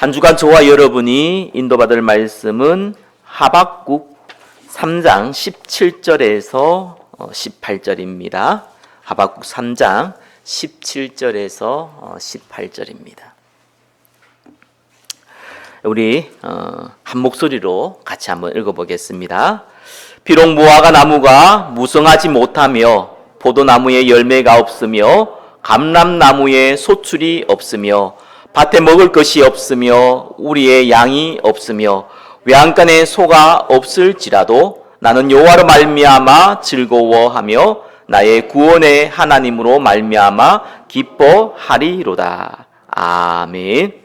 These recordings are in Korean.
한 주간 저와 여러분이 인도받을 말씀은 하박국 3장 17절에서 18절입니다. 하박국 3장 17절에서 18절입니다. 우리 한 목소리로 같이 한번 읽어보겠습니다. 비록 무화과 나무가 무성하지 못하며 포도나무에 열매가 없으며 감람나무에 소출이 없으며 밭에 먹을 것이 없으며 우리의 양이 없으며 외양간에 소가 없을지라도 나는 여호와로 말미암아 즐거워하며 나의 구원의 하나님으로 말미암아 기뻐하리로다. 아멘.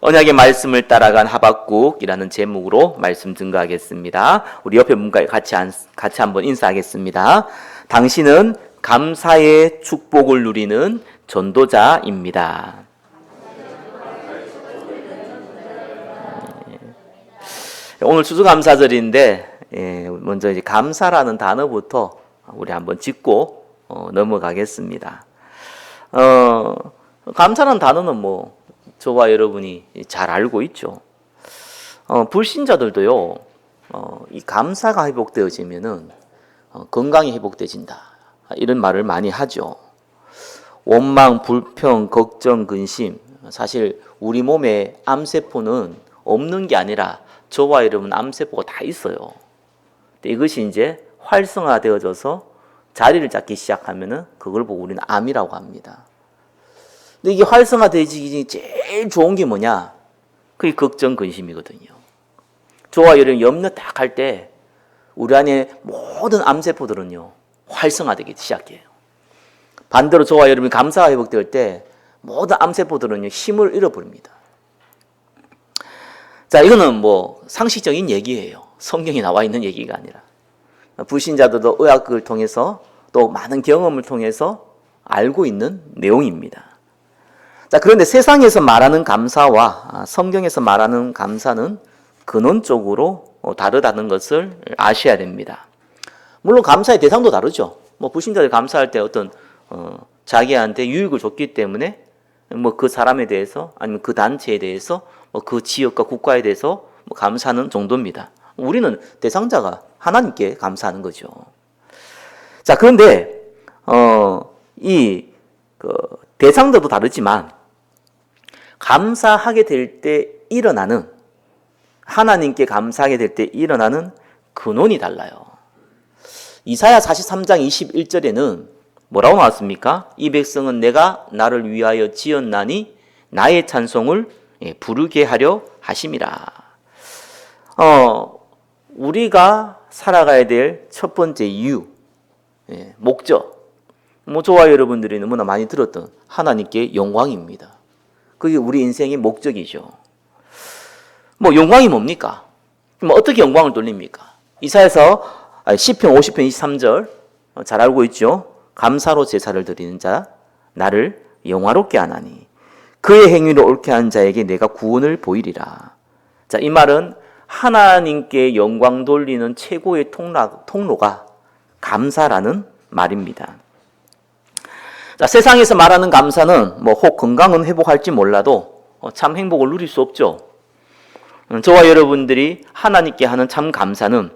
언약의 말씀을 따라간 하박국이라는 제목으로 말씀 증거하겠습니다. 우리 옆에 분과 같이 한번 인사하겠습니다. 당신은 감사의 축복을 누리는 전도자입니다. 오늘 추수감사절인데 먼저 이제 감사라는 단어부터 우리 한번 짚고 넘어가겠습니다. 감사라는 단어는 뭐 저와 여러분이 잘 알고 있죠. 불신자들도요, 이 감사가 회복되어지면은 건강이 회복되진다, 이런 말을 많이 하죠. 원망, 불평, 걱정, 근심, 사실 우리 몸에 암세포는 없는 게 아니라 저와 여러분 암세포가 다 있어요. 근데 이것이 이제 활성화되어져서 자리를 잡기 시작하면은 그걸 보고 우리는 암이라고 합니다. 근데 이게 활성화되기 제일 좋은 게 뭐냐? 그게 걱정, 근심이거든요. 저와 여러분 염려 딱 할 때 우리 안에 모든 암세포들은요 활성화되기 시작해요. 반대로 저와 여러분이 감사가 회복될 때 모든 암세포들은요 힘을 잃어버립니다. 자, 이거는 뭐 상식적인 얘기예요. 성경에 나와 있는 얘기가 아니라. 불신자들도 의학을 통해서 또 많은 경험을 통해서 알고 있는 내용입니다. 자, 그런데 세상에서 말하는 감사와 성경에서 말하는 감사는 근원적으로 다르다는 것을 아셔야 됩니다. 물론 감사의 대상도 다르죠. 뭐 불신자들 감사할 때 어떤 자기한테 유익을 줬기 때문에 뭐 그 사람에 대해서 아니면 그 단체에 대해서 그 지역과 국가에 대해서 감사하는 정도입니다. 우리는 대상자가 하나님께 감사하는 거죠. 자, 그런데 이 대상자도 다르지만 감사하게 될 때 일어나는, 하나님께 감사하게 될 때 일어나는 근원이 달라요. 이사야 43장 21절에는 뭐라고 나왔습니까? 이 백성은 내가 나를 위하여 지었나니 나의 찬송을 부르게 하려 하심이라. 우리가 살아가야 될 첫 번째 이유, 목적, 저와 여러분들이 너무나 많이 들었던 하나님께 영광입니다. 그게 우리 인생의 목적이죠. 영광이 뭡니까? 어떻게 영광을 돌립니까? 이사야서 시편 50편 23절 잘 알고 있죠? 감사로 제사를 드리는 자 나를 영화롭게 하나니 그의 행위를 옳게 한 자에게 내가 구원을 보이리라. 자, 이 말은 하나님께 영광 돌리는 최고의 통로가 감사라는 말입니다. 자, 세상에서 말하는 감사는 혹 건강은 회복할지 몰라도 참 행복을 누릴 수 없죠. 저와 여러분들이 하나님께 하는 참 감사는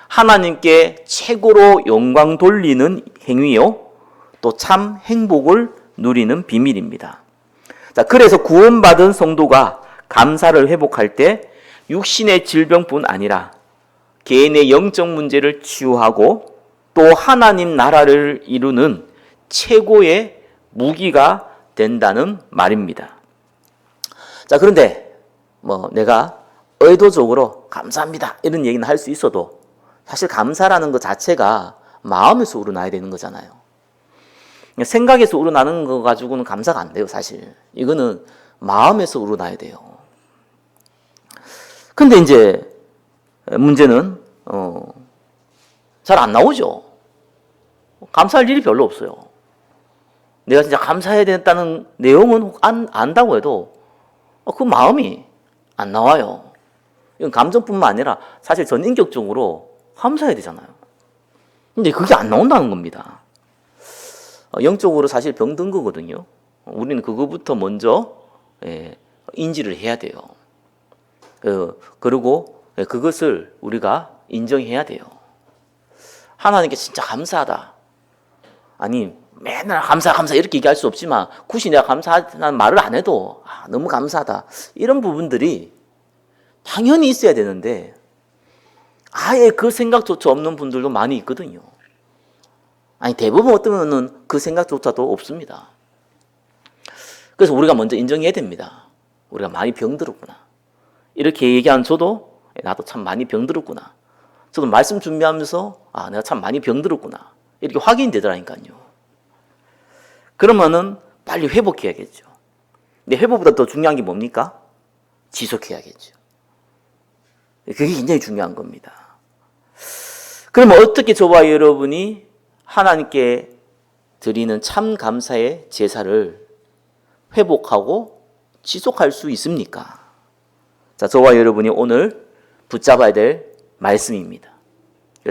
하나님께 최고로 영광 돌리는 행위요, 또 참 행복을 누리는 비밀입니다. 자, 그래서 구원받은 성도가 감사를 회복할 때 육신의 질병뿐 아니라 개인의 영적 문제를 치유하고 또 하나님 나라를 이루는 최고의 무기가 된다는 말입니다. 자, 그런데 내가 의도적으로 감사합니다 이런 얘기는 할 수 있어도 사실 감사라는 것 자체가 마음에서 우러나야 되는 거잖아요. 생각에서 우러나는 거 가지고는 감사가 안 돼요, 사실. 이거는 마음에서 우러나야 돼요. 근데 이제 문제는 잘 안 나오죠. 감사할 일이 별로 없어요. 내가 진짜 감사해야 된다는 내용은 안다고 해도 그 마음이 안 나와요. 이건 감정뿐만 아니라 사실 전인격적으로 감사해야 되잖아요. 근데 그게 안 나온다는 겁니다. 영적으로 사실 병든 거거든요. 우리는 그거부터 먼저 인지를 해야 돼요. 그리고 그것을 우리가 인정해야 돼요. 하나님께 진짜 감사하다. 아니 맨날 감사 이렇게 얘기할 수 없지만 굳이 내가 감사하다는 말을 안 해도 너무 감사하다. 이런 부분들이 당연히 있어야 되는데 아예 그 생각조차 없는 분들도 많이 있거든요. 아니 대부분 어떤 분은 그 생각조차도 없습니다. 그래서 우리가 먼저 인정해야 됩니다. 우리가 많이 병들었구나. 이렇게 얘기한 저도 나도 참 많이 병들었구나. 저도 말씀 준비하면서 내가 참 많이 병들었구나. 이렇게 확인이 되더라니까요. 그러면은 빨리 회복해야겠죠. 근데 회복보다 더 중요한 게 뭡니까? 지속해야겠죠. 그게 굉장히 중요한 겁니다. 그러면 어떻게 저와 여러분이 하나님께 드리는 참 감사의 제사를 회복하고 지속할 수 있습니까? 자, 저와 여러분이 오늘 붙잡아야 될 말씀입니다.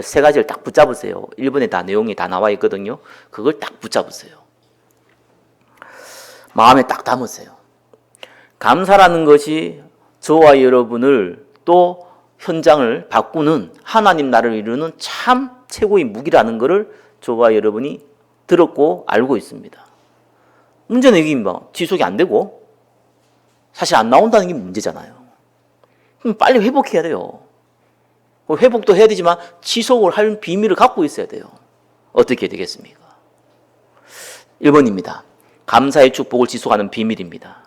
세 가지를 딱 붙잡으세요. 1번에 다 내용이 다 나와 있거든요. 그걸 딱 붙잡으세요. 마음에 딱 담으세요. 감사라는 것이 저와 여러분을 또 현장을 바꾸는 하나님 나라를 이루는 참 최고의 무기라는 것을 저와 여러분이 들었고 알고 있습니다. 문제는 이게 지속이 안 되고 사실 안 나온다는 게 문제잖아요. 그럼 빨리 회복해야 돼요. 회복도 해야 되지만 지속을 할 비밀을 갖고 있어야 돼요. 어떻게 되겠습니까? 1번입니다. 감사의 축복을 지속하는 비밀입니다.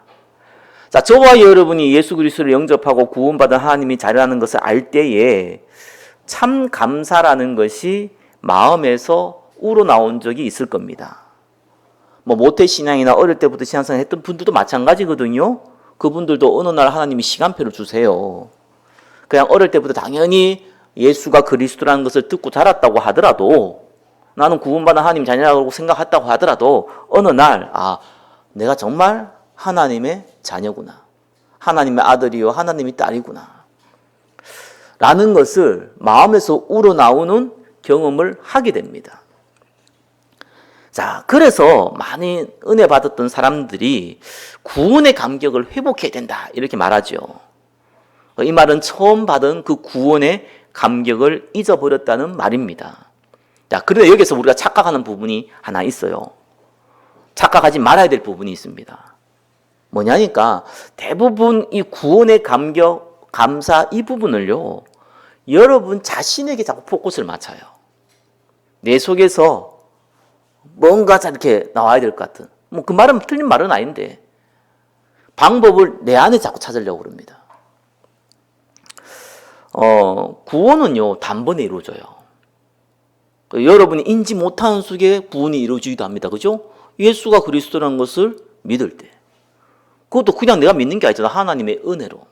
자, 저와 여러분이 예수 그리스도를 영접하고 구원받은 하나님이 잘하는 것을 알 때에 참 감사라는 것이 마음에서 우러나온 적이 있을 겁니다. 모태신앙이나 어릴 때부터 신앙생활 했던 분들도 마찬가지거든요. 그분들도 어느 날 하나님이 시간표를 주세요. 그냥 어릴 때부터 당연히 예수가 그리스도라는 것을 듣고 자랐다고 하더라도 나는 구원받은 하나님 자녀라고 생각했다고 하더라도 어느 날 내가 정말 하나님의 자녀구나. 하나님의 아들이요 하나님의 딸이구나. 라는 것을 마음에서 우러나오는 경험을 하게 됩니다. 자, 그래서 많이 은혜 받았던 사람들이 구원의 감격을 회복해야 된다 이렇게 말하죠. 이 말은 처음 받은 그 구원의 감격을 잊어버렸다는 말입니다. 자, 그런데 여기서 우리가 착각하는 부분이 하나 있어요. 착각하지 말아야 될 부분이 있습니다. 뭐냐니까 대부분 이 구원의 감격, 감사 이 부분을요. 여러분 자신에게 자꾸 포커스를 맞춰요. 내 속에서 뭔가 이렇게 나와야 될 것 같은. 그 말은 틀린 말은 아닌데 방법을 내 안에 자꾸 찾으려고 그럽니다. 구원은요 단번에 이루어져요. 여러분이 인지 못하는 속에 구원이 이루어지기도 합니다. 그죠? 예수가 그리스도라는 것을 믿을 때. 그것도 그냥 내가 믿는 게 아니잖아. 하나님의 은혜로.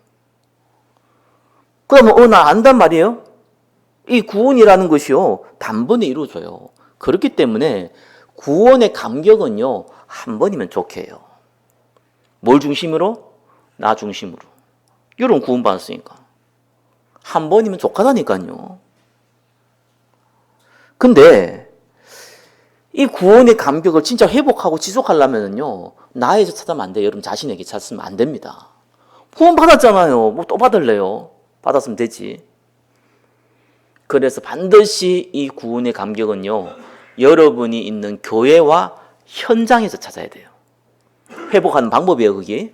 그러면 어느 날 안단 말이에요. 이 구원이라는 것이요 단번에 이루어져요. 그렇기 때문에 구원의 감격은요 한 번이면 좋게 해요. 뭘 중심으로? 나 중심으로. 이런 구원받았으니까 한 번이면 족하다니까요. 근데 이 구원의 감격을 진짜 회복하고 지속하려면요 나에서 찾으면 안 돼요. 여러분 자신에게 찾으면 안 됩니다. 구원 받았잖아요. 뭐 또 받을래요? 받았으면 되지. 그래서 반드시 이 구원의 감격은요 여러분이 있는 교회와 현장에서 찾아야 돼요. 회복하는 방법이에요, 그게.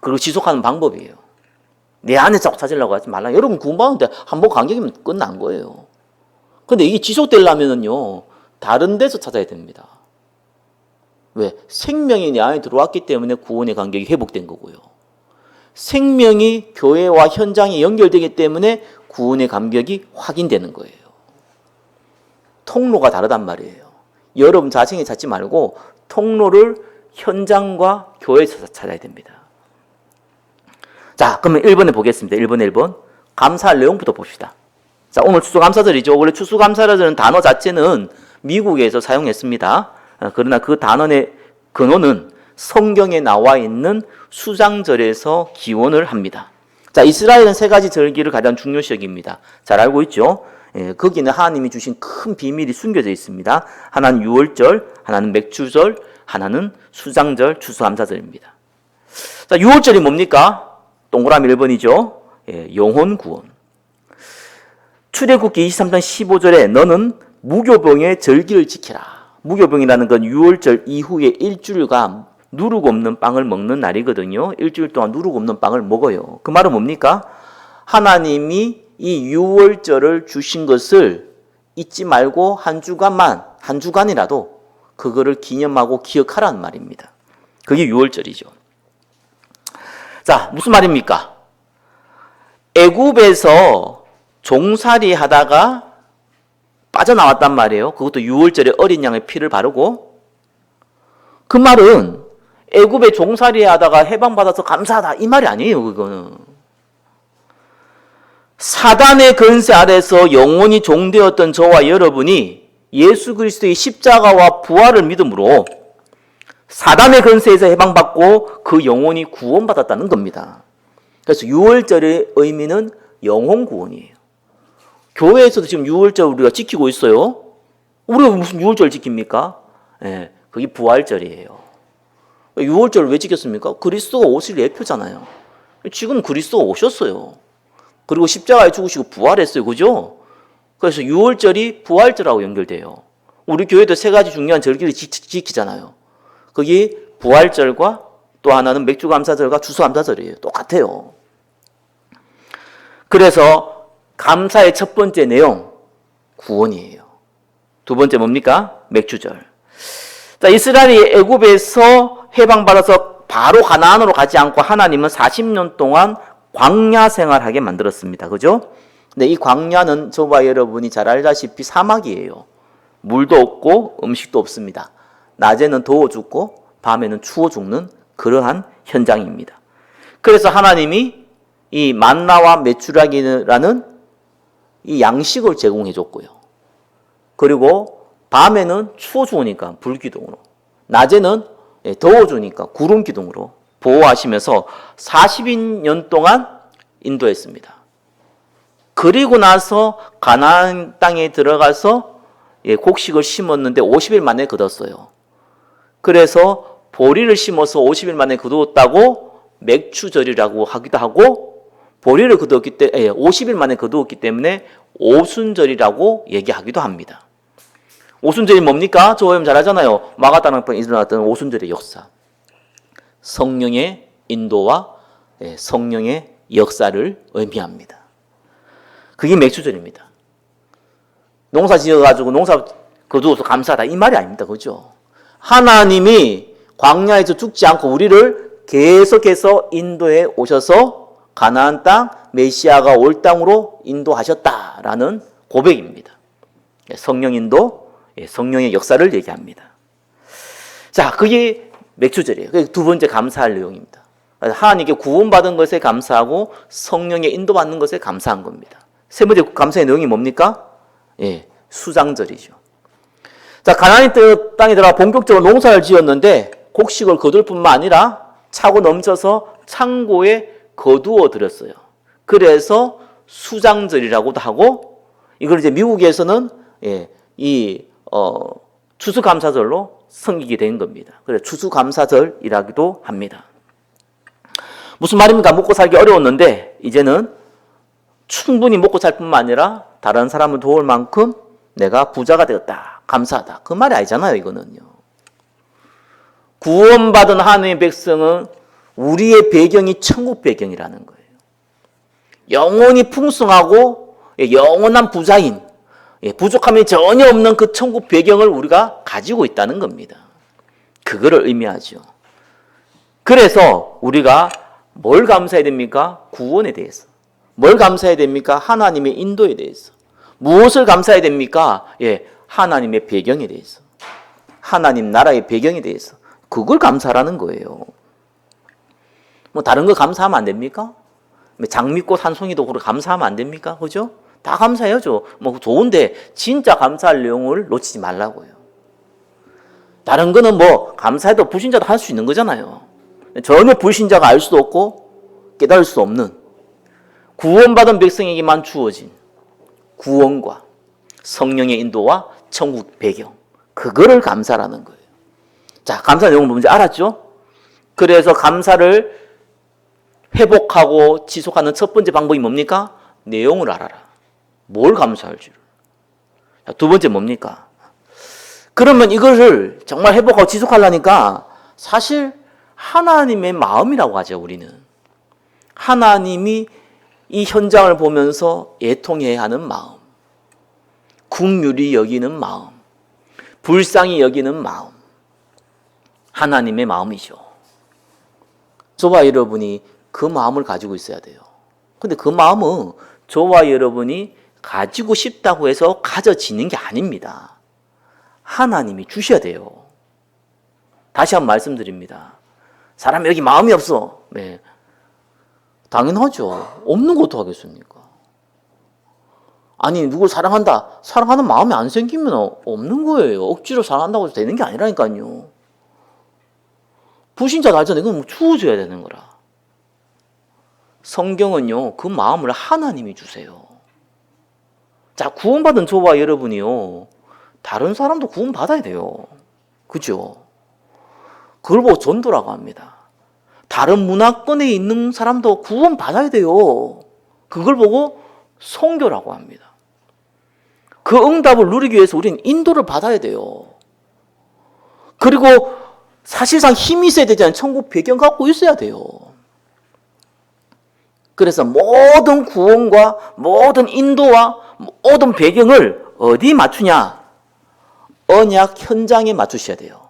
그리고 지속하는 방법이에요. 내 안에 자꾸 찾으려고 하지 말라. 여러분 구원받는데 한 번 감격이면 끝난 거예요. 근데 이게 지속되려면은요, 다른 데서 찾아야 됩니다. 왜? 생명이 내 안에 들어왔기 때문에 구원의 감격이 회복된 거고요. 생명이 교회와 현장에 연결되기 때문에 구원의 감격이 확인되는 거예요. 통로가 다르단 말이에요. 여러분 자신이 찾지 말고 통로를 현장과 교회에서 찾아야 됩니다. 자, 그러면 1번에 보겠습니다. 1번. 감사할 내용부터 봅시다. 자, 오늘 추수감사절이죠. 원래 추수감사절은 단어 자체는 미국에서 사용했습니다. 그러나 그 단어의 근원은 성경에 나와 있는 수장절에서 기원을 합니다. 자, 이스라엘은 세 가지 절기를 가장 중요시 여깁니다. 잘 알고 있죠? 거기는 하나님이 주신 큰 비밀이 숨겨져 있습니다. 하나는 유월절, 하나는 맥주절, 하나는 수장절, 추수감사절입니다. 자, 유월절이 뭡니까? 동그라미 1번이죠. 영혼 구원. 출애굽기 23장 15절에 너는 무교병의 절기를 지키라. 무교병이라는 건 유월절 이후에 일주일간 누룩 없는 빵을 먹는 날이거든요. 일주일 동안 누룩 없는 빵을 먹어요. 그 말은 뭡니까? 하나님이 이 유월절을 주신 것을 잊지 말고 한 주간이라도 그거를 기념하고 기억하라는 말입니다. 그게 유월절이죠. 자, 무슨 말입니까? 애굽에서 종살이 하다가 빠져나왔단 말이에요. 그것도 유월절에 어린 양의 피를 바르고. 그 말은 애굽에 종살이 하다가 해방받아서 감사하다 이 말이 아니에요. 그거는 사단의 권세 아래서 영원히 종되었던 저와 여러분이 예수 그리스도의 십자가와 부활을 믿음으로 사단의 권세에서 해방받고 그 영혼이 구원받았다는 겁니다. 그래서 유월절의 의미는 영혼 구원이에요. 교회에서도 지금 유월절 우리가 지키고 있어요. 우리가 무슨 유월절 지킵니까? 예, 그게 부활절이에요. 유월절 왜 지켰습니까? 그리스도가 오실 예표잖아요. 지금 그리스도가 오셨어요. 그리고 십자가에 죽으시고 부활했어요. 그죠? 그래서 유월절이 부활절하고 연결돼요. 우리 교회도 세 가지 중요한 절기를 지키잖아요. 그게 부활절과 또 하나는 맥주감사절과 추수감사절이에요. 똑같아요. 그래서 감사의 첫 번째 내용, 구원이에요. 두 번째 뭡니까? 맥주절. 자, 이스라엘이 애굽에서 해방받아서 바로 가나안으로 가지 않고 하나님은 40년 동안 광야 생활하게 만들었습니다. 그죠? 근데 이 광야는 저와 여러분이 잘 알다시피 사막이에요. 물도 없고 음식도 없습니다. 낮에는 더워 죽고 밤에는 추워 죽는 그러한 현장입니다. 그래서 하나님이 이 만나와 메추라기라는 이 양식을 제공해 줬고요. 그리고 밤에는 추워 죽으니까 불기둥으로, 낮에는 더워 주니까 구름 기둥으로 보호하시면서 40년 동안 인도했습니다. 그리고 나서 가나안 땅에 들어가서 곡식을 심었는데 50일 만에 거뒀어요. 그래서 보리를 심어서 50일 만에 거두었다고 맥추절이라고 하기도 하고, 보리를 거두었기 때문에 50일 만에 거두었기 때문에 오순절이라고 얘기하기도 합니다. 오순절이 뭡니까? 저 여러분 잘 알잖아요. 마가다락방에 일어났던 오순절의 역사. 성령의 인도와 성령의 역사를 의미합니다. 그게 맥추절입니다. 농사 지어가지고 농사 거두어서 감사하다 이 말이 아닙니다. 그죠? 하나님이 광야에서 죽지 않고 우리를 계속해서 인도해 오셔서 가나안 땅 메시아가 올 땅으로 인도하셨다라는 고백입니다. 성령 인도, 성령의 역사를 얘기합니다. 자, 그게 맥주절이에요. 그게 두 번째 감사할 내용입니다. 하나님께 구원받은 것에 감사하고 성령의 인도받는 것에 감사한 겁니다. 세 번째 감사의 내용이 뭡니까? 수장절이죠. 자, 가나안 땅에 들어가 본격적으로 농사를 지었는데 곡식을 거둘 뿐만 아니라 차고 넘쳐서 창고에 거두어 들였어요. 그래서 수장절이라고도 하고, 이걸 이제 미국에서는 추수감사절로 섬기게 된 겁니다. 그래서 추수감사절이라기도 합니다. 무슨 말입니까? 먹고 살기 어려웠는데 이제는 충분히 먹고 살 뿐만 아니라 다른 사람을 도울 만큼 내가 부자가 되었다. 감사하다. 그 말이 아니잖아요, 이거는요. 구원받은 하나님의 백성은 우리의 배경이 천국 배경이라는 거예요. 영혼이 풍성하고 영원한 부자인, 부족함이 전혀 없는 그 천국 배경을 우리가 가지고 있다는 겁니다. 그거를 의미하죠. 그래서 우리가 뭘 감사해야 됩니까? 구원에 대해서. 뭘 감사해야 됩니까? 하나님의 인도에 대해서. 무엇을 감사해야 됩니까? 하나님의 배경에 대해서. 하나님 나라의 배경에 대해서. 그걸 감사하라는 거예요. 뭐 다른 거 감사하면 안 됩니까? 장미꽃 한 송이도 그렇게 감사하면 안 됩니까? 그죠? 다 감사해야죠. 뭐 좋은데 진짜 감사할 내용을 놓치지 말라고요. 다른 거는 뭐 감사해도 불신자도 할 수 있는 거잖아요. 전혀 불신자가 알 수도 없고 깨달을 수 없는 구원받은 백성에게만 주어진 구원과 성령의 인도와 천국 배경, 그거를 감사라는 거예요. 자, 감사 내용 뭔지 알았죠? 그래서 감사를 회복하고 지속하는 첫 번째 방법이 뭡니까? 내용을 알아라. 뭘 감사할지를. 두 번째 뭡니까? 그러면 이거를 정말 회복하고 지속하려니까 사실 하나님의 마음이라고 하죠, 우리는. 하나님이 이 현장을 보면서 애통해야 하는 마음, 긍휼히 여기는 마음, 불쌍히 여기는 마음, 하나님의 마음이죠. 저와 여러분이 그 마음을 가지고 있어야 돼요. 근데 그 마음은 저와 여러분이 가지고 싶다고 해서 가져지는 게 아닙니다. 하나님이 주셔야 돼요. 다시 한번 말씀드립니다. 사람 여기 마음이 없어. 네. 당연하죠. 없는 것도 하겠습니까? 아니, 누굴 사랑한다. 사랑하는 마음이 안 생기면 없는 거예요. 억지로 사랑한다고 해서 되는 게 아니라니까요. 불신자 날짜는 이건 주어줘야 되는 거라. 성경은요, 그 마음을 하나님이 주세요. 자, 구원받은 저와 여러분이요, 다른 사람도 구원받아야 돼요. 그죠? 그걸 보고 전도라고 합니다. 다른 문화권에 있는 사람도 구원받아야 돼요. 그걸 보고 선교라고 합니다. 그 응답을 누리기 위해서 우리는 인도를 받아야 돼요. 그리고 사실상 힘이 있어야 되잖아요. 천국 배경 갖고 있어야 돼요. 그래서 모든 구원과 모든 인도와 모든 배경을 어디 맞추냐? 언약 현장에 맞추셔야 돼요.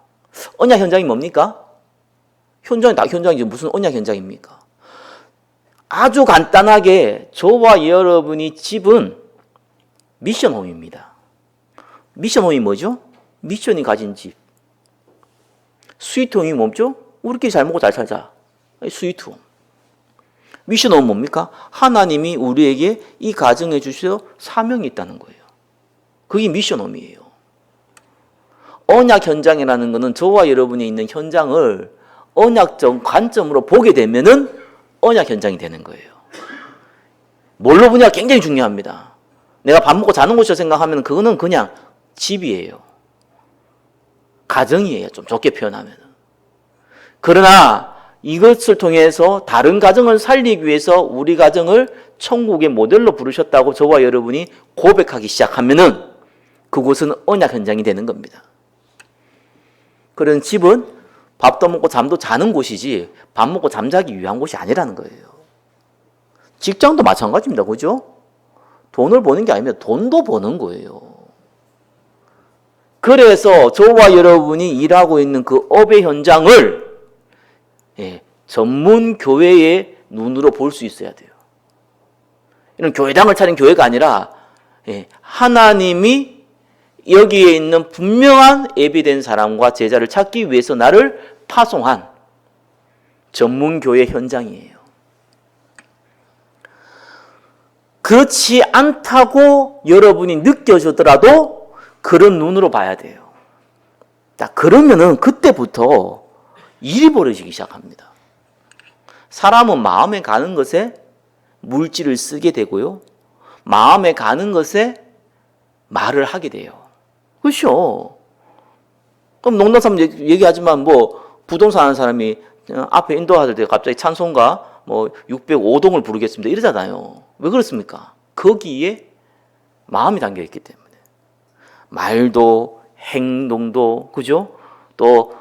언약 현장이 뭡니까? 현장이 다 현장이지 무슨 언약 현장입니까? 아주 간단하게 저와 여러분이 집은 미션홈입니다. 미션홈이 뭐죠? 미션이 가진 집. 스위트홈이 뭐죠? 우리끼리 잘 먹고 잘 살자. 스위트홈. 미션홈은 뭡니까? 하나님이 우리에게 이 가정에 주셔서 사명이 있다는 거예요. 그게 미션홈이에요. 언약 현장이라는 것은 저와 여러분이 있는 현장을 언약적 관점으로 보게 되면은 언약 현장이 되는 거예요. 뭘로 보냐 굉장히 중요합니다. 내가 밥 먹고 자는 곳이라 생각하면 그거는 그냥 집이에요. 가정이에요. 좀 좋게 표현하면. 그러나 이것을 통해서 다른 가정을 살리기 위해서 우리 가정을 천국의 모델로 부르셨다고 저와 여러분이 고백하기 시작하면은 그곳은 언약 현장이 되는 겁니다. 그런 집은 밥도 먹고 잠도 자는 곳이지 밥 먹고 잠자기 위한 곳이 아니라는 거예요. 직장도 마찬가지입니다. 그죠? 돈을 버는 게 아니면 돈도 버는 거예요. 그래서 저와 여러분이 일하고 있는 그 업의 현장을 전문 교회의 눈으로 볼 수 있어야 돼요. 이런 교회당을 차린 교회가 아니라 하나님이 여기에 있는 분명한 예비된 사람과 제자를 찾기 위해서 나를 파송한 전문교회 현장이에요. 그렇지 않다고 여러분이 느껴지더라도 그런 눈으로 봐야 돼요. 자, 그러면은 그때부터 일이 벌어지기 시작합니다. 사람은 마음에 가는 것에 물질을 쓰게 되고요. 마음에 가는 것에 말을 하게 돼요. 그렇죠. 그럼 농담삼 얘기하지만 뭐 부동산 하는 사람이 앞에 인도하실 때 갑자기 찬송가 뭐 605동을 부르겠습니다 이러잖아요. 왜 그렇습니까? 거기에 마음이 담겨 있기 때문에. 말도 행동도 그죠? 또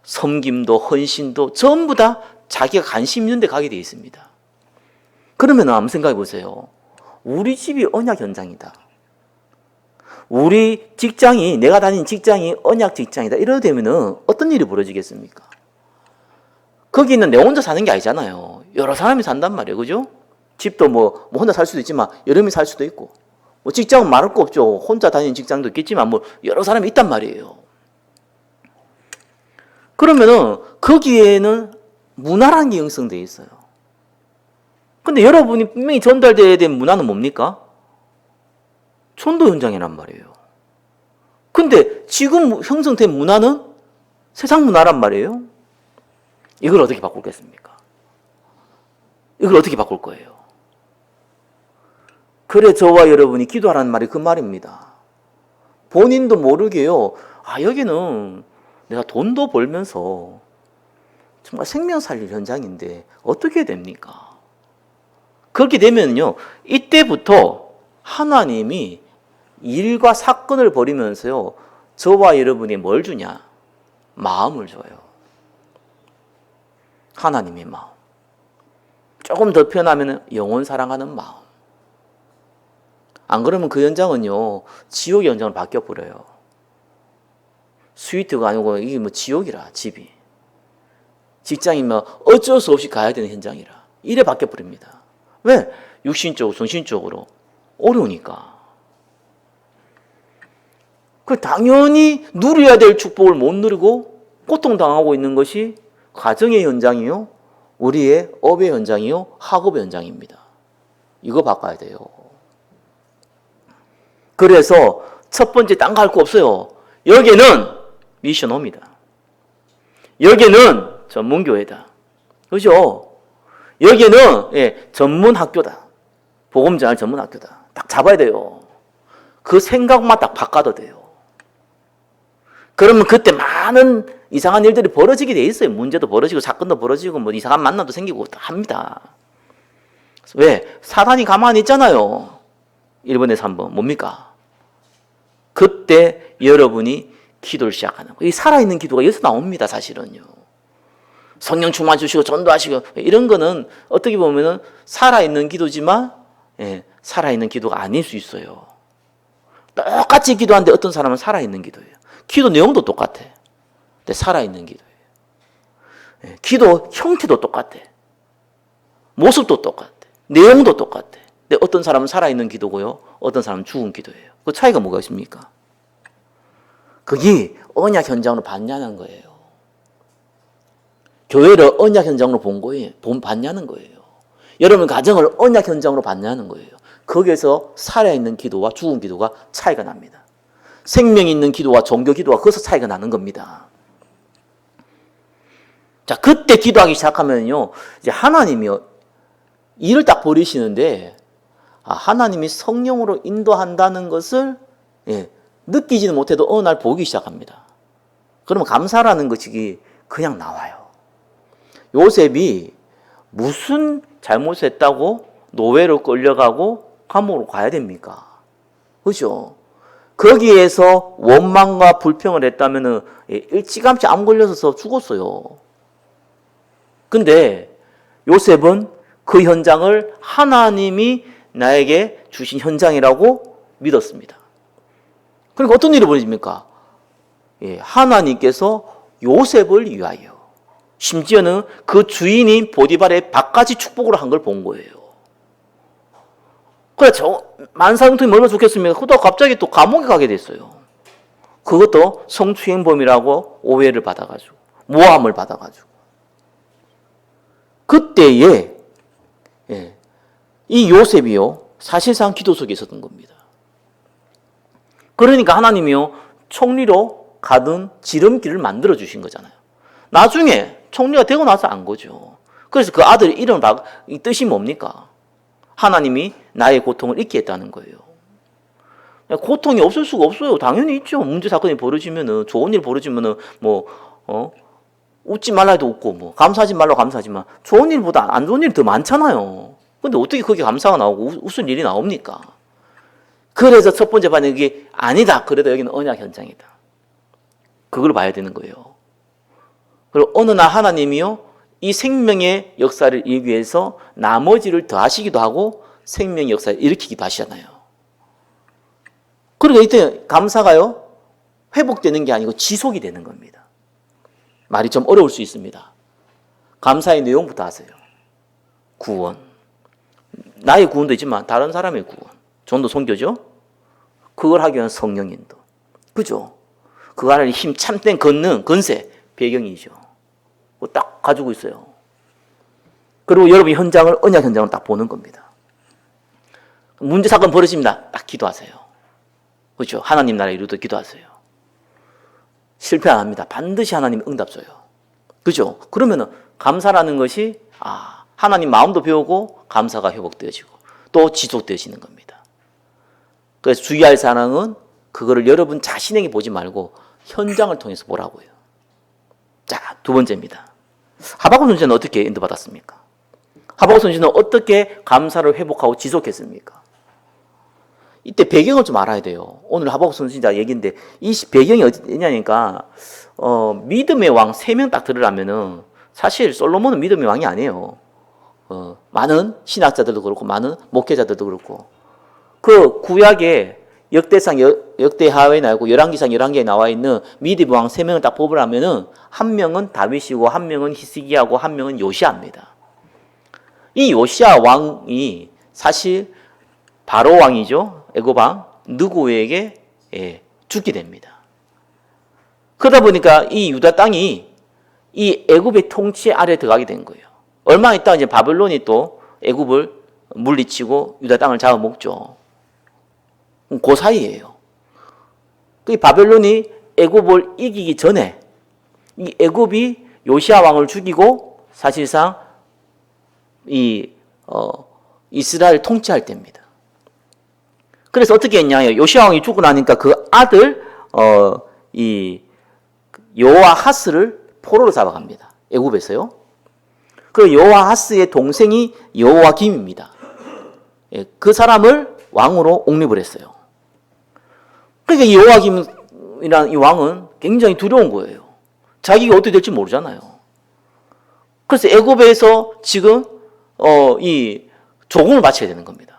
섬김도 헌신도 전부 다 자기가 관심 있는 데 가게 돼 있습니다. 그러면 한번 생각해 보세요. 우리 집이 언약 현장이다. 우리 직장이, 내가 다니는 직장이 언약 직장이다. 이러게 되면은 어떤 일이 벌어지겠습니까? 거기는 내 혼자 사는 게 아니잖아요. 여러 사람이 산단 말이에요. 그죠? 집도 뭐 혼자 살 수도 있지만 여러 명이 살 수도 있고. 뭐 직장은 말할 거 없죠. 혼자 다니는 직장도 있겠지만 뭐 여러 사람이 있단 말이에요. 그러면은 거기에는 문화라는 게 형성되어 있어요. 근데 여러분이 분명히 전달되어야 될 문화는 뭡니까? 전도 현장이란 말이에요. 근데 지금 형성된 문화는 세상 문화란 말이에요. 이걸 어떻게 바꾸겠습니까? 이걸 어떻게 바꿀 거예요? 그래 저와 여러분이 기도하라는 말이 그 말입니다. 본인도 모르게요. 여기는 내가 돈도 벌면서 정말 생명 살릴 현장인데 어떻게 됩니까? 그렇게 되면요, 이때부터 하나님이 일과 사건을 벌이면서요, 저와 여러분이 뭘 주냐? 마음을 줘요. 하나님의 마음. 조금 더 표현하면 영혼 사랑하는 마음. 안 그러면 그 현장은요, 지옥의 현장으로 바뀌어버려요. 스위트가 아니고 이게 뭐 지옥이라, 집이. 직장이면 어쩔 수 없이 가야 되는 현장이라. 이래 바뀌어버립니다. 왜? 육신적으로, 정신적으로. 어려우니까. 그 당연히 누려야 될 축복을 못 누리고 고통당하고 있는 것이 가정의 현장이요, 우리의 업의 현장이요, 학업의 현장입니다. 이거 바꿔야 돼요. 그래서 첫 번째 딴 거 할 거 없어요. 여기는 미션 홈이다. 여기는 전문교회다. 그죠? 여기는 전문 학교다. 복음 전할 전문 학교다. 딱 잡아야 돼요. 그 생각만 딱 바꿔도 돼요. 그러면 그때 많은 이상한 일들이 벌어지게 돼 있어요. 문제도 벌어지고 사건도 벌어지고 뭐 이상한 만남도 생기고 합니다. 왜? 사단이 가만히 있잖아요. 1번에서 3번 뭡니까? 그때 여러분이 기도를 시작하는 거예요. 이 살아있는 기도가 여기서 나옵니다. 사실은요. 성령 충만 주시고 전도하시고 이런 거는 어떻게 보면은 살아있는 기도지만 살아있는 기도가 아닐 수 있어요. 똑같이 기도하는데 어떤 사람은 살아있는 기도예요. 기도 내용도 똑같아. 근데 살아있는 기도예요. 기도 형태도 똑같아. 모습도 똑같아. 내용도 똑같아. 근데 어떤 사람은 살아있는 기도고요. 어떤 사람은 죽은 기도예요. 그 차이가 뭐가 있습니까? 그게 언약 현장으로 봤냐는 거예요. 교회를 언약 현장으로 봤냐는 거예요. 여러분 가정을 언약 현장으로 봤냐는 거예요. 거기에서 살아있는 기도와 죽은 기도가 차이가 납니다. 생명이 있는 기도와 종교 기도가 거기서 차이가 나는 겁니다. 자, 그때 기도하기 시작하면요, 이제 하나님이요, 일을 딱 벌이시는데, 하나님이 성령으로 인도한다는 것을 느끼지는 못해도 어느 날 보기 시작합니다. 그러면 감사라는 것이 그냥 나와요. 요셉이 무슨 잘못을 했다고 노예로 끌려가고 감옥으로 가야 됩니까? 그죠? 거기에서 원망과 불평을 했다면 일찌감치 암 걸려서 죽었어요. 근데 요셉은 그 현장을 하나님이 나에게 주신 현장이라고 믿었습니다. 그러니까 어떤 일이 벌어집니까? 하나님께서 요셉을 위하여, 심지어는 그 주인인 보디발의 밥까지 축복으로 한 걸 본 거예요. 그래, 만사형통이 얼마나 좋겠습니까? 그러다가 갑자기 또 감옥에 가게 됐어요. 그것도 성추행범이라고 오해를 받아가지고, 모함을 받아가지고. 그때에, 이 요셉이요, 사실상 기도 속에 있었던 겁니다. 그러니까 하나님이요, 총리로 가던 지름길을 만들어 주신 거잖아요. 나중에 총리가 되고 나서 안 거죠. 그래서 그 아들의 이름을 이 뜻이 뭡니까? 하나님이 나의 고통을 잊게 했다는 거예요. 고통이 없을 수가 없어요. 당연히 있죠. 문제 사건이 벌어지면은, 좋은 일 벌어지면은 웃지 말라 해도 웃고 감사하지 말라 감사하지만 좋은 일보다 안 좋은 일이 더 많잖아요. 근데 어떻게 거기에 감사가 나오고 웃을 일이 나옵니까? 그래서 첫 번째 반응이 이게 아니다. 그래도 여기는 언약 현장이다. 그걸 봐야 되는 거예요. 그리고 어느 날 하나님이요, 이 생명의 역사를 이루기 위해서 나머지를 더하시기도 하고 생명의 역사를 일으키기도 하시잖아요. 그러니까 이때 감사가요, 회복되는 게 아니고 지속이 되는 겁니다. 말이 좀 어려울 수 있습니다. 감사의 내용부터 하세요. 구원. 나의 구원도 있지만 다른 사람의 구원. 전도 선교죠? 그걸 하기 위한 성령인도. 그죠? 그 안에 힘, 참된 권능, 건세, 배경이죠. 그거 딱 가지고 있어요. 그리고 여러분이 현장을, 언약 현장을 딱 보는 겁니다. 문제, 사건 벌어집니다. 딱 기도하세요. 그렇죠? 하나님 나라 이루도록 기도하세요. 실패 안 합니다. 반드시 하나님 응답 줘요. 그죠? 그러면은 감사라는 것이 하나님 마음도 배우고 감사가 회복되어지고 또 지속되어지는 겁니다. 그래서 주의할 사항은 그거를 여러분 자신에게 보지 말고 현장을 통해서 보라고요. 자, 두 번째입니다. 하박국 선지자는 어떻게 인도받았습니까? 하박국 선지자는 어떻게 감사를 회복하고 지속했습니까? 이때 배경을 좀 알아야 돼요. 오늘 하박국 선지자 얘기인데 이 배경이 어디냐니까 믿음의 왕 3명 딱 들으라면은 사실 솔로몬은 믿음의 왕이 아니에요. 많은 신학자들도 그렇고 많은 목회자들도 그렇고 그 구약에 역대상 역대하에 나오고 열왕기상 11개에 나와 있는 믿음의 왕 3명을 딱 뽑으라면은 한 명은 다윗이고 한 명은 히스기야고 한 명은 요시아입니다. 이 요시아 왕이 사실 바로 왕이죠. 애굽 왕 느고에게 죽게 됩니다. 그러다 보니까 이 유다 땅이 이 애굽의 통치 아래 들어가게 된 거예요. 얼마 있다가 이제 바벨론이 또 애굽을 물리치고 유다 땅을 잡아먹죠. 그 사이예요. 그 바벨론이 애굽을 이기기 전에 이 애굽이 요시아 왕을 죽이고 사실상 이 이스라엘 통치할 때입니다. 그래서 어떻게 했냐? 요시아 왕이 죽고 나니까 그 아들 이 여호아하스를 포로로 잡아갑니다. 애굽에서요. 그 여호아하스의 동생이 여호와김입니다. 그 사람을 왕으로 옹립을 했어요. 그러니까 이 여호와김이라는 이 왕은 굉장히 두려운 거예요. 자기가 어떻게 될지 모르잖아요. 그래서 애굽에서 지금 이 조공을 바쳐야 되는 겁니다.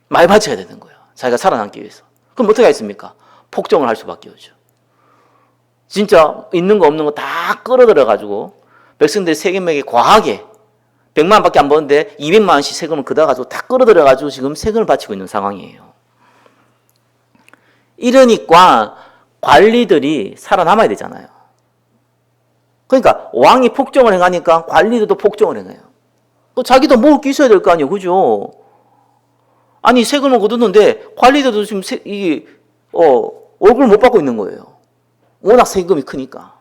많이 바쳐야 되는 거예요. 자기가 살아남기 위해서. 그럼 어떻게 하겠습니까? 폭정을 할 수밖에 없죠. 진짜 있는 거 없는 거 다 끌어들여 가지고 백성들이 세금에게 과하게 100만 원밖에 안 버는데 200만 원씩 세금을 그다 가지고 다 끌어들여 가지고 지금 세금을 바치고 있는 상황이에요. 이러니까 관리들이 살아남아야 되잖아요. 그러니까 왕이 폭정을 행하니까 관리들도 폭정을 행해요. 자기도 먹을 게 있어야 될 거 아니에요. 그죠? 아니 세금을 거두는데 관리들도 지금 월급을 못 받고 있는 거예요. 워낙 세금이 크니까.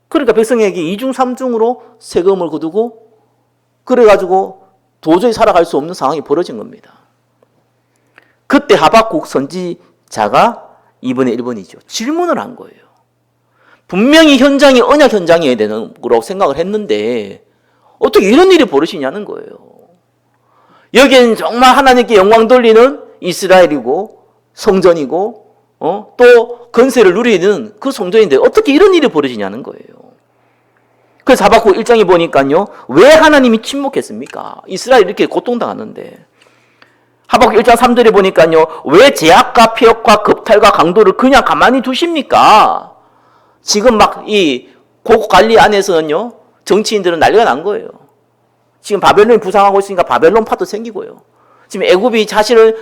그러니까 백성에게 2중 3중으로 세금을 거두고 그래가지고 도저히 살아갈 수 없는 상황이 벌어진 겁니다. 그때 하박국 선지자가 이번에 1번이죠. 질문을 한 거예요. 분명히 현장이 언약 현장이어야 되는 거라고 생각을 했는데 어떻게 이런 일이 벌어지냐는 거예요. 여기는 정말 하나님께 영광 돌리는 이스라엘이고 성전이고 또 건세를 누리는 그 성전인데 어떻게 이런 일이 벌어지냐는 거예요. 그래서 하박국 1장에 보니까요. 왜 하나님이 침묵했습니까? 이스라엘이 이렇게 고통당하는데. 하박국 1장 3절에 보니까요. 왜 제약과 폐역과 겁탈과 강도를 그냥 가만히 두십니까? 지금 막 이 고국 관리 안에서는요. 정치인들은 난리가 난 거예요. 지금 바벨론이 부상하고 있으니까 바벨론파도 생기고요. 지금 애굽이 사실은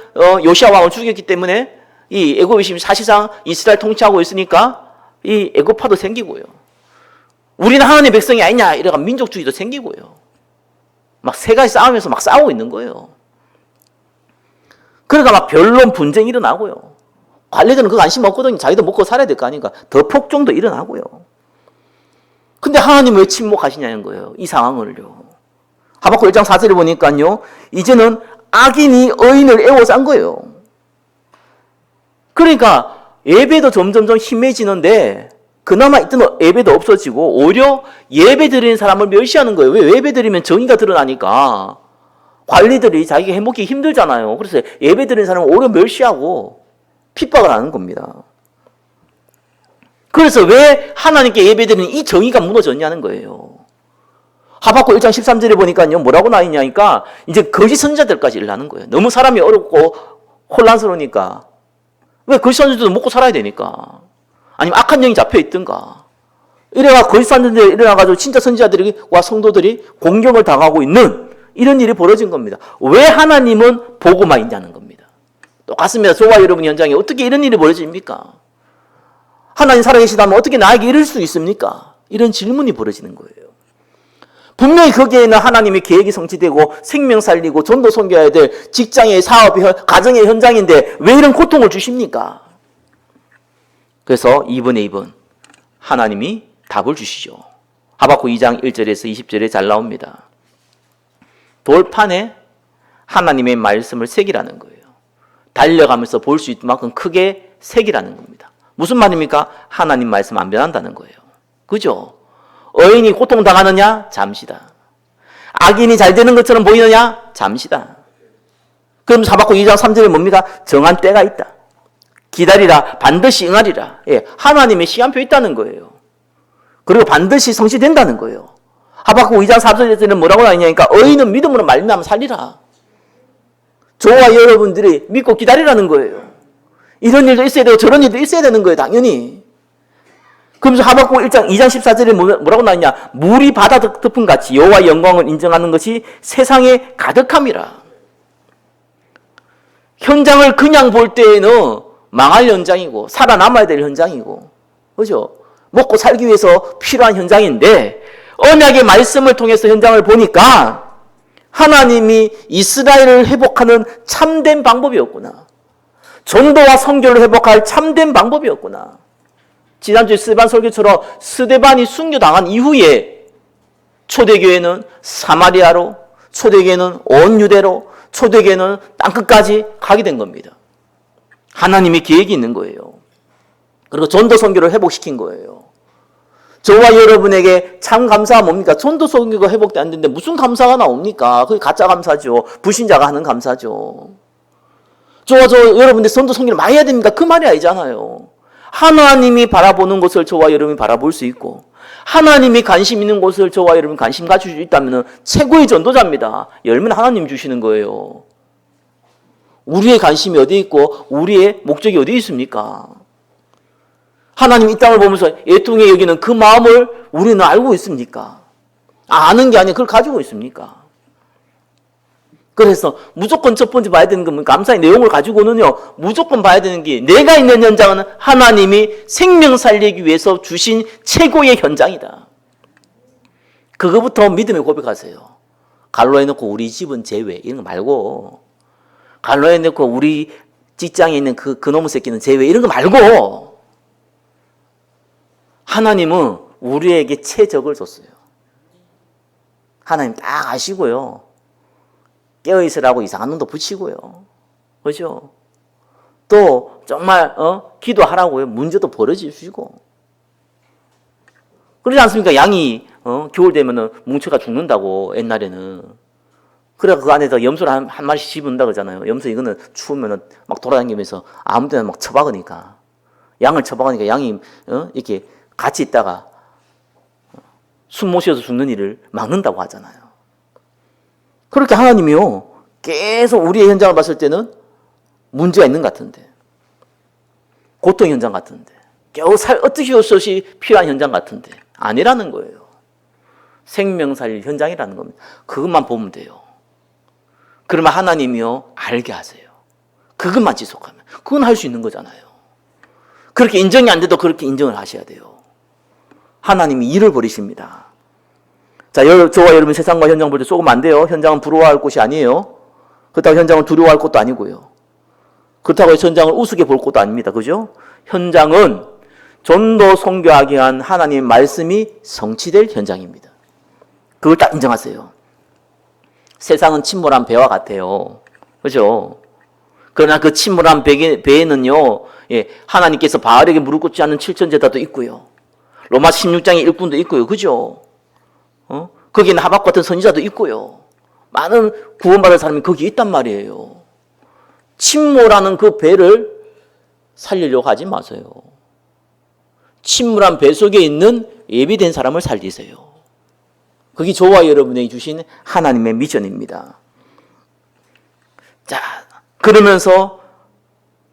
요시아 왕을 죽였기 때문에 이 애굽이 지금 사실상 이스라엘 통치하고 있으니까 이 애굽파도 생기고요. 우리는 하나님의 백성이 아니냐 이래가 민족주의도 생기고요. 막 세 가지 싸우면서 막 싸우고 있는 거예요. 그러니까 막 변론 분쟁이 일어나고요. 관리들은 그거 관심 없거든요. 자기도 먹고 살아야 될 거 아닌가. 더 폭정도 일어나고요. 근데 하나님 왜 침묵하시냐는 거예요. 이 상황을요. 하박국 1장 4절에 보니까요. 이제는 악인이 의인을 애워싼 거예요. 그러니까 예배도 점점점 심해지는데 그나마 있던 예배도 없어지고 오히려 예배 드리는 사람을 멸시하는 거예요. 왜 예배 드리면 정의가 드러나니까 관리들이 자기가 해먹기 힘들잖아요. 그래서 예배 드리는 사람을 오히려 멸시하고 핍박을 하는 겁니다. 그래서 왜 하나님께 예배 드리는 이 정의가 무너졌냐는 거예요. 하박국 1장 13절에 보니까요. 뭐라고 나 있냐니까 이제 거짓 선지자들까지 일어나는 거예요. 너무 사람이 어렵고 혼란스러우니까. 왜 거짓 선지자들도 먹고 살아야 되니까. 아니면 악한 영이 잡혀 있든가. 이래가 거짓 선지자들이 일어나가지고 진짜 선지자들과 성도들이 공경을 당하고 있는 이런 일이 벌어진 겁니다. 왜 하나님은 보고만 있냐는 겁니다. 똑같습니다. 저와 여러분 현장에 어떻게 이런 일이 벌어집니까? 하나님 살아계시다면 어떻게 나에게 이럴 수 있습니까? 이런 질문이 벌어지는 거예요. 분명히 거기에는 하나님의 계획이 성취되고 생명 살리고 전도 섬겨야 될 직장의 사업의 가정의 현장인데 왜 이런 고통을 주십니까? 그래서 2번에 2번 하나님이 답을 주시죠. 하박국 2장 1절에서 20절에 잘 나옵니다. 돌판에 하나님의 말씀을 새기라는 거예요. 달려가면서 볼 수 있을 만큼 크게 새기라는 겁니다. 무슨 말입니까? 하나님 말씀 안 변한다는 거예요. 그죠? 의인이 고통당하느냐? 잠시다. 악인이 잘 되는 것처럼 보이느냐? 잠시다. 그럼 하박국 2장 3절에 뭡니까? 정한 때가 있다. 기다리라. 반드시 응하리라. 예, 하나님의 시간표 있다는 거예요. 그리고 반드시 성취된다는 거예요. 하박국 2장 4절에는 뭐라고 나오냐니까 의인은 믿음으로 말미암아 살리라. 저와 여러분들이 믿고 기다리라는 거예요. 이런 일도 있어야 되고 저런 일도 있어야 되는 거예요. 당연히. 그러면서 하박국 1장 2장 14절에 뭐라고 나오냐? 물이 바다 덮은 같이 여호와의 영광을 인정하는 것이 세상에 가득함이라. 현장을 그냥 볼 때에는 망할 현장이고 살아남아야 될 현장이고, 그죠? 먹고 살기 위해서 필요한 현장인데 언약의 말씀을 통해서 현장을 보니까 하나님이 이스라엘을 회복하는 참된 방법이었구나. 전도와 선교를 회복할 참된 방법이었구나. 지난주 스데반 설교처럼 스데반이 순교당한 이후에 초대교회는 사마리아로, 초대교회는 온 유대로, 초대교회는 땅끝까지 가게 된 겁니다. 하나님의 계획이 있는 거예요. 그리고 전도 선교를 회복시킨 거예요. 저와 여러분에게 참 감사가 뭡니까? 전도 선교가 회복돼 안 되는데 무슨 감사가 나옵니까? 그게 가짜 감사죠. 불신자가 하는 감사죠. 저와 여러분들 전도 선교를 많이 해야 됩니까? 그 말이 아니잖아요. 하나님이 바라보는 것을 저와 여러분이 바라볼 수 있고 하나님이 관심 있는 곳을 저와 여러분이 관심 가질 수 있다면 최고의 전도자입니다. 열매는 하나님 주시는 거예요. 우리의 관심이 어디 있고 우리의 목적이 어디 있습니까? 하나님 이 땅을 보면서 애통에 여기는 그 마음을 우리는 알고 있습니까? 아는 게 아니라 그걸 가지고 있습니까? 그래서 무조건 첫 번째 봐야 되는 건 감사의 내용을 가지고는요, 무조건 봐야 되는 게 내가 있는 현장은 하나님이 생명 살리기 위해서 주신 최고의 현장이다. 그거부터 믿음에 고백하세요. 갈로에 넣고 우리 집은 제외 이런 거 말고, 갈로에 넣고 우리 직장에 있는 그놈의 새끼는 제외 이런 거 말고, 하나님은 우리에게 최적을 줬어요. 하나님 딱 아시고요. 깨어있으라고 이상한 놈도 붙이고요. 그렇죠? 또 정말 기도하라고요. 문제도 벌어지시고. 그러지 않습니까? 양이 겨울 되면은 뭉쳐가 죽는다고 옛날에는. 그래 그 안에서 염소를 한 마리씩 집어넣는다 그러잖아요. 염소 이거는 추우면은 막 돌아다니면서 아무 데나 막 처박으니까. 양을 처박으니까 양이 이렇게 같이 있다가 숨 못 쉬어서 죽는 일을 막는다고 하잖아요. 그렇게 하나님이요, 계속 우리의 현장을 봤을 때는 문제가 있는 것 같은데, 고통 현장 같은데, 겨우 어떻게 할 수 없이 필요한 현장 같은데, 아니라는 거예요. 생명 살릴 현장이라는 겁니다. 그것만 보면 돼요. 그러면 하나님이요, 알게 하세요. 그것만 지속하면. 그건 할 수 있는 거잖아요. 그렇게 인정이 안 돼도 그렇게 인정을 하셔야 돼요. 하나님이 일을 벌이십니다. 자, 저와 여러분 세상과 현장 볼 때 조금 안 돼요. 현장은 부러워할 곳이 아니에요. 그렇다고 현장을 두려워할 것도 아니고요. 그렇다고 현장을 우습게 볼 것도 아닙니다. 그죠? 현장은 전도 선교하기 위한 하나님의 말씀이 성취될 현장입니다. 그걸 딱 인정하세요. 세상은 침몰한 배와 같아요. 그죠? 그러나 그 침몰한 배에는요, 하나님께서 바알에게 무릎 꿇지 않는 7천제자도 있고요. 로마 16장의 일꾼도 있고요. 그죠? 거기는 하박국 같은 선지자도 있고요. 많은 구원받은 사람이 거기 있단 말이에요. 침몰하는 그 배를 살리려고 하지 마세요. 침몰한 배 속에 있는 예비된 사람을 살리세요. 그게 저와 여러분에게 주신 하나님의 미션입니다. 자, 그러면서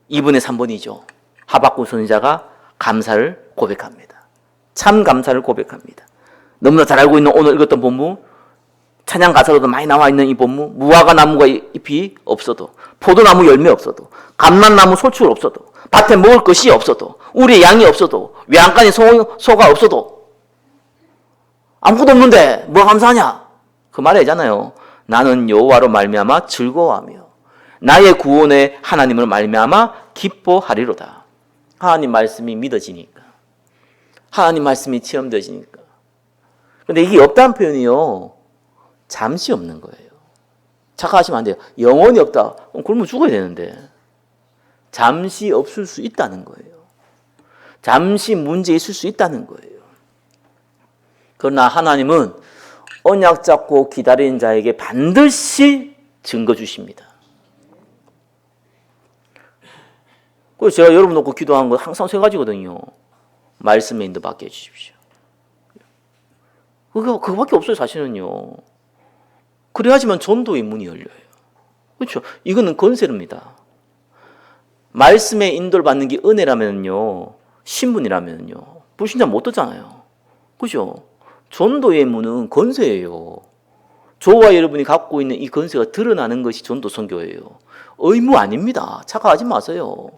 2분의 3번이죠. 하박국 선지자가 감사를 고백합니다. 참 감사를 고백합니다. 너무나 잘 알고 있는 오늘 읽었던 본문, 찬양 가사로도 많이 나와 있는 이 본문, 무화과 나무가 잎이 없어도, 포도나무 열매 없어도, 감람나무 소출 없어도, 밭에 먹을 것이 없어도, 우리의 양이 없어도, 외양간에 소가 없어도, 아무것도 없는데 뭐가 감사하냐? 그 말이 아니잖아요. 나는 여호와로 말미암아 즐거워하며 나의 구원의 하나님을 말미암아 기뻐하리로다. 하나님 말씀이 믿어지니까, 하나님 말씀이 체험되지니까. 근데 이게 없다는 표현이요, 잠시 없는 거예요. 착각하시면 안 돼요. 영원히 없다. 굶어 죽어야 되는데. 잠시 없을 수 있다는 거예요. 잠시 문제 있을 수 있다는 거예요. 그러나 하나님은 언약 잡고 기다리는 자에게 반드시 증거 주십니다. 그래서 제가 여러분 놓고 기도한 거 항상 세 가지거든요. 말씀에 인도받게 해주십시오. 그거밖에 없어요, 사실은요. 그래야지만 전도의 문이 열려요. 그렇죠? 이거는 건설입니다. 말씀에 인도를 받는 게 은혜라면요, 신분이라면요, 불신자 못 듣잖아요. 그죠? 전도의 문은 건설이에요. 저와 여러분이 갖고 있는 이 건설가 드러나는 것이 전도 선교예요. 의무 아닙니다. 착각하지 마세요.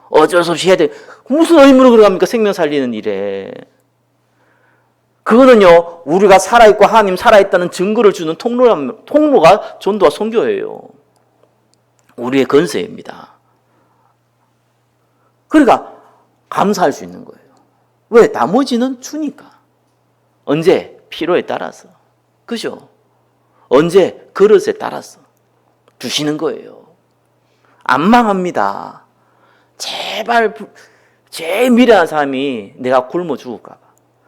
어쩔 수 없이 해야 돼. 무슨 의무로 그러갑니까? 생명 살리는 일에. 그거는요, 우리가 살아있고 하나님 살아있다는 증거를 주는 통로가 전도와 선교예요. 우리의 건설입니다. 그러니까 감사할 수 있는 거예요. 왜? 나머지는 주니까. 언제? 필요에 따라서. 그죠? 언제? 그릇에 따라서 주시는 거예요. 안 망합니다. 제발 제일 미련한 사람이 내가 굶어 죽을까 봐,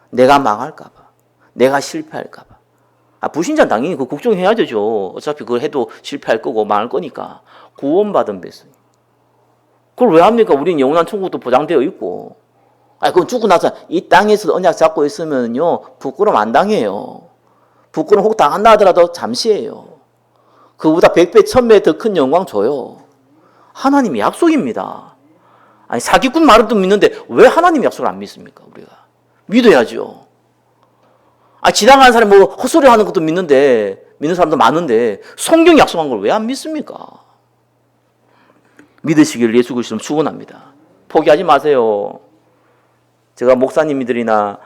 내가 망할까 봐, 내가 실패할까 봐. 불신자는 당연히 그 걱정해야 되죠. 어차피 그걸 해도 실패할 거고 망할 거니까. 구원받은 백성. 그걸 왜 합니까? 우리는 영원한 천국도 보장되어 있고. 그럼 죽고 나서 이 땅에서 언약 잡고 있으면요, 부끄러움 안 당해요. 부끄러움 혹 당한다 하더라도 잠시예요. 그보다 100배, 1000배 더 큰 영광 줘요. 하나님의 약속입니다. 사기꾼 말은 또 믿는데 왜 하나님 약속을 안 믿습니까? 우리가 믿어야죠. 지나가는 사람이 뭐 헛소리 하는 것도 믿는데, 믿는 사람도 많은데 성경 약속한 걸 왜 안 믿습니까? 믿으시기를 예수 그리스도로 축원합니다. 포기하지 마세요. 제가 목사님들이나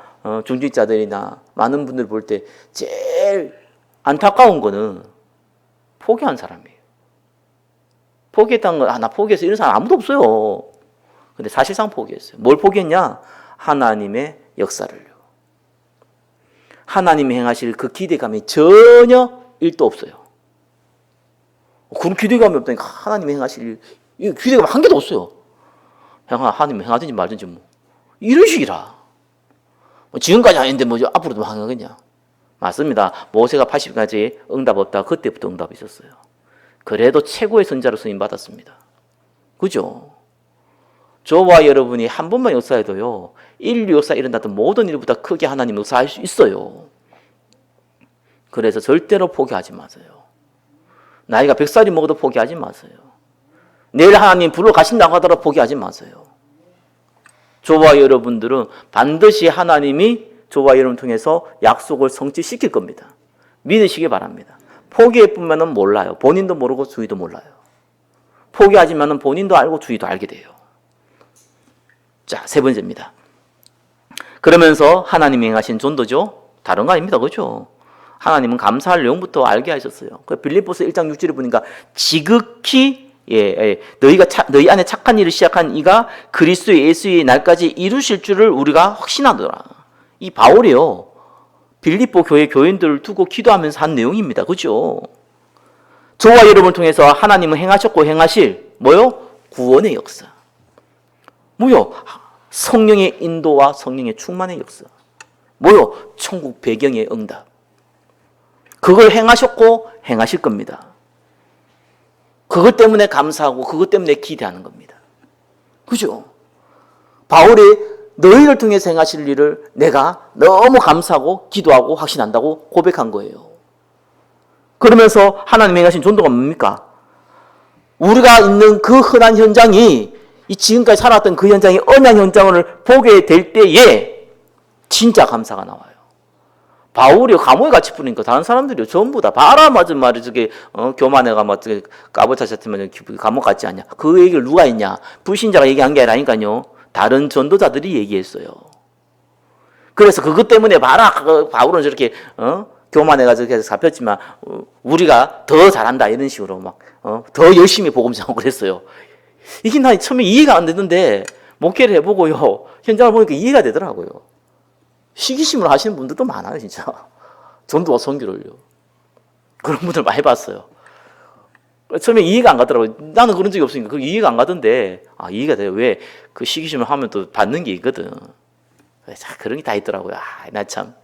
중직자들이나 많은 분들 볼 때 제일 안타까운 거는 포기한 사람이에요. 포기했다는 건, 나 포기했어, 이런 사람 아무도 없어요. 근데 사실상 포기했어요. 뭘 포기했냐? 하나님의 역사를요. 하나님이 행하실 그 기대감이 전혀 1도 없어요. 그런 기대감이 없다니까. 하나님이 행하실 기대감 한 개도 없어요. 하나님이 행하든지 말든지 뭐 이런 식이라. 지금까지 아닌데 앞으로도 하겠냐? 맞습니다. 모세가 80까지 응답 없다. 그때부터 응답이 있었어요. 그래도 최고의 선자로 쓰임 받았습니다. 그죠? 저와 여러분이 한 번만 역사해도요, 인류 역사 일어났던 모든 일보다 크게 하나님 역사할 수 있어요. 그래서 절대로 포기하지 마세요. 나이가 100살이 먹어도 포기하지 마세요. 내일 하나님 불러 가신다고 하더라도 포기하지 마세요. 저와 여러분들은 반드시 하나님이 저와 여러분 통해서 약속을 성취시킬 겁니다. 믿으시기 바랍니다. 포기해보면 몰라요. 본인도 모르고 주위도 몰라요. 포기하지만 본인도 알고 주위도 알게 돼요. 자, 세 번째입니다. 그러면서 하나님이 행하신 전도죠. 다른 거 아닙니다. 그렇죠? 하나님은 감사할 내용부터 알게 하셨어요. 빌립보서 1장 6절에 보니까 지극히 너희 안에 착한 일을 시작한 이가 그리스도 예수의 날까지 이루실 줄을 우리가 확신하더라. 이 바울이요, 빌립보 교회 교인들을 두고 기도하면서 한 내용입니다. 그렇죠? 저와 여러분을 통해서 하나님은 행하셨고 행하실 뭐요? 구원의 역사. 뭐요? 성령의 인도와 성령의 충만의 역사. 뭐요? 천국 배경의 응답. 그걸 행하셨고 행하실 겁니다. 그것 때문에 감사하고 그것 때문에 기대하는 겁니다. 그죠? 바울이 너희를 통해서 행하실 일을 내가 너무 감사하고 기도하고 확신한다고 고백한 거예요. 그러면서 하나님이 행하신 전도가 뭡니까? 우리가 있는 그 흔한 현장이, 이 지금까지 살았던 그 현장이 언약 현장을 보게 될 때에 진짜 감사가 나와요. 바울이 감옥에 같이 뿌리니까 다른 사람들이 전부 다 바라 맞은 말이 교만해가 막 까부차셨으면 감옥 같지 않냐? 그 얘기를 누가 했냐? 불신자가 얘기한 게 아니라니까요. 다른 전도자들이 얘기했어요. 그래서 그것 때문에 바울은 저렇게 교만해가지고 해서 잡혔지만 우리가 더 잘한다 이런 식으로 막 더 열심히 복음 전하고 그랬어요. 이게 나 처음에 이해가 안 되는데 목회를 해보고요, 현장을 보니까 이해가 되더라고요. 시기심을 하시는 분들도 많아요, 진짜. 전도와 선교를요. 그런 분들 많이 봤어요. 처음에 이해가 안 가더라고요. 나는 그런 적이 없으니까 그게 이해가 안 가던데, 이해가 돼요. 왜? 그 시기심을 하면 또 받는 게 있거든. 자, 그런 게 다 있더라고요. 나 참.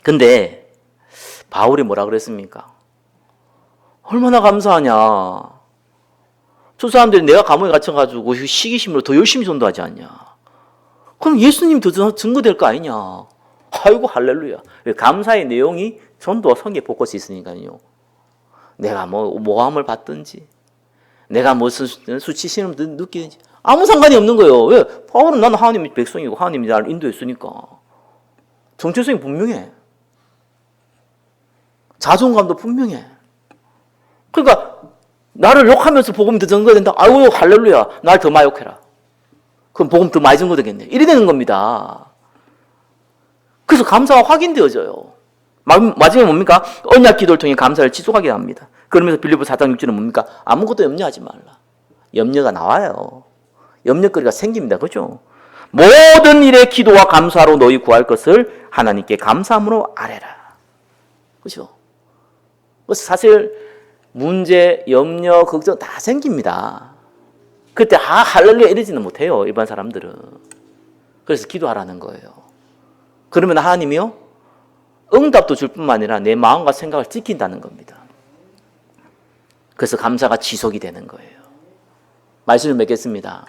근데 바울이 뭐라 그랬습니까? 얼마나 감사하냐. 저 사람들이 내가 감옥에 갇혀가지고 시기심으로 더 열심히 전도하지 않냐. 그럼 예수님 더 증거될 거 아니냐. 아이고 할렐루야. 감사의 내용이 전도와 성경에 포커스 있으니까요. 내가 모함을 받든지 내가 무슨 수치심을 느끼든지 아무 상관이 없는 거예요. 왜? 바울은 나는 하나님의 백성이고 하나님이 나를 인도했으니까. 정체성이 분명해. 자존감도 분명해. 그러니까 나를 욕하면서 복음 더 전거된다. 아이고 할렐루야. 날 더 많이 욕해라. 그럼 복음 더 많이 전거되겠네. 이래 되는 겁니다. 그래서 감사가 확인되어져요. 마지막에 뭡니까? 언약 기도를 통해 감사를 지속하게 합니다. 그러면서 빌립보 4장 6절은 뭡니까? 아무것도 염려하지 말라. 염려가 나와요. 염려거리가 생깁니다. 그죠? 모든 일에 기도와 감사로 너희 구할 것을 하나님께 감사함으로 아뢰라. 그죠? 사실 문제, 염려, 걱정 다 생깁니다. 그때 할렐루야 이러지는 못해요. 일반 사람들은. 그래서 기도하라는 거예요. 그러면 하나님이요? 응답도 줄 뿐만 아니라 내 마음과 생각을 지킨다는 겁니다. 그래서 감사가 지속이 되는 거예요. 말씀을 맺겠습니다.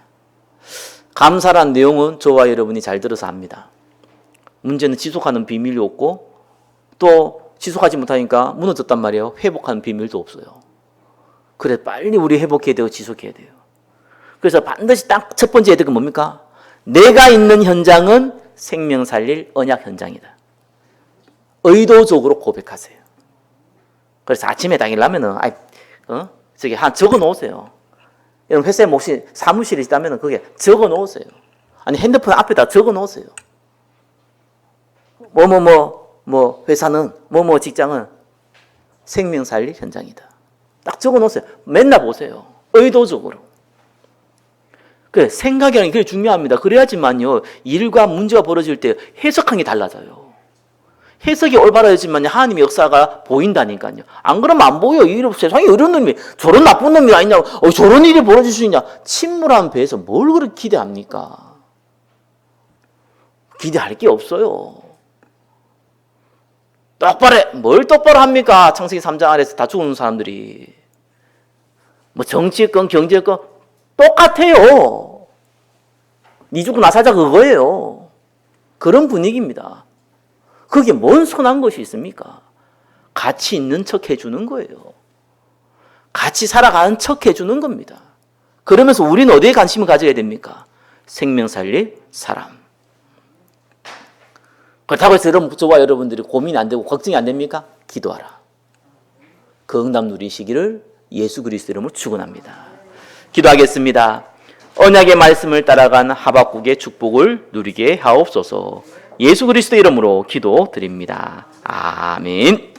감사란 내용은 저와 여러분이 잘 들어서 합니다. 문제는 지속하는 비밀이 없고 또 지속하지 못하니까 무너졌단 말이에요. 회복하는 비밀도 없어요. 그래 빨리 우리 회복해야 되고 지속해야 돼요. 그래서 반드시 딱 첫 번째 혜택은 뭡니까? 내가 있는 현장은 생명 살릴 언약 현장이다. 의도적으로 고백하세요. 그래서 아침에 당일라면은 저기 적어 놓으세요. 여러분 회사에 혹시 사무실이 있다면 그게 적어 놓으세요. 아니 핸드폰 앞에다 적어 놓으세요. 회사는 직장은 생명 살릴 현장이다. 딱 적어 놓으세요. 맨날 보세요. 의도적으로. 그래 생각이라는 게 중요합니다. 그래야지만요 일과 문제가 벌어질 때 해석하는 게 달라져요. 해석이 올바라야지만 하나님의 역사가 보인다니까요. 안 그러면 안 보여. 세상에 이런 놈이 저런 나쁜 놈이 아니냐고. 저런 일이 벌어질 수 있냐. 침몰한 배에서 뭘 그렇게 기대합니까? 기대할 게 없어요. 똑바로 해. 뭘 똑바로 합니까? 창세기 3장 아래에서 다 죽어놓은 사람들이. 정치권, 경제권 똑같아요. 니 죽고 나 살자 그거예요. 그런 분위기입니다. 그게 뭔 선한 것이 있습니까? 같이 있는 척 해주는 거예요. 같이 살아가는 척 해주는 겁니다. 그러면서 우리는 어디에 관심을 가져야 됩니까? 생명 살릴 사람. 그렇다고 해서 저와 여러분들이 고민이 안 되고 걱정이 안 됩니까? 기도하라. 그 응답 누리시기를 예수 그리스도 이름으로 축원합니다. 기도하겠습니다. 언약의 말씀을 따라간 하박국의 축복을 누리게 하옵소서. 예수 그리스도 이름으로 기도드립니다. 아멘.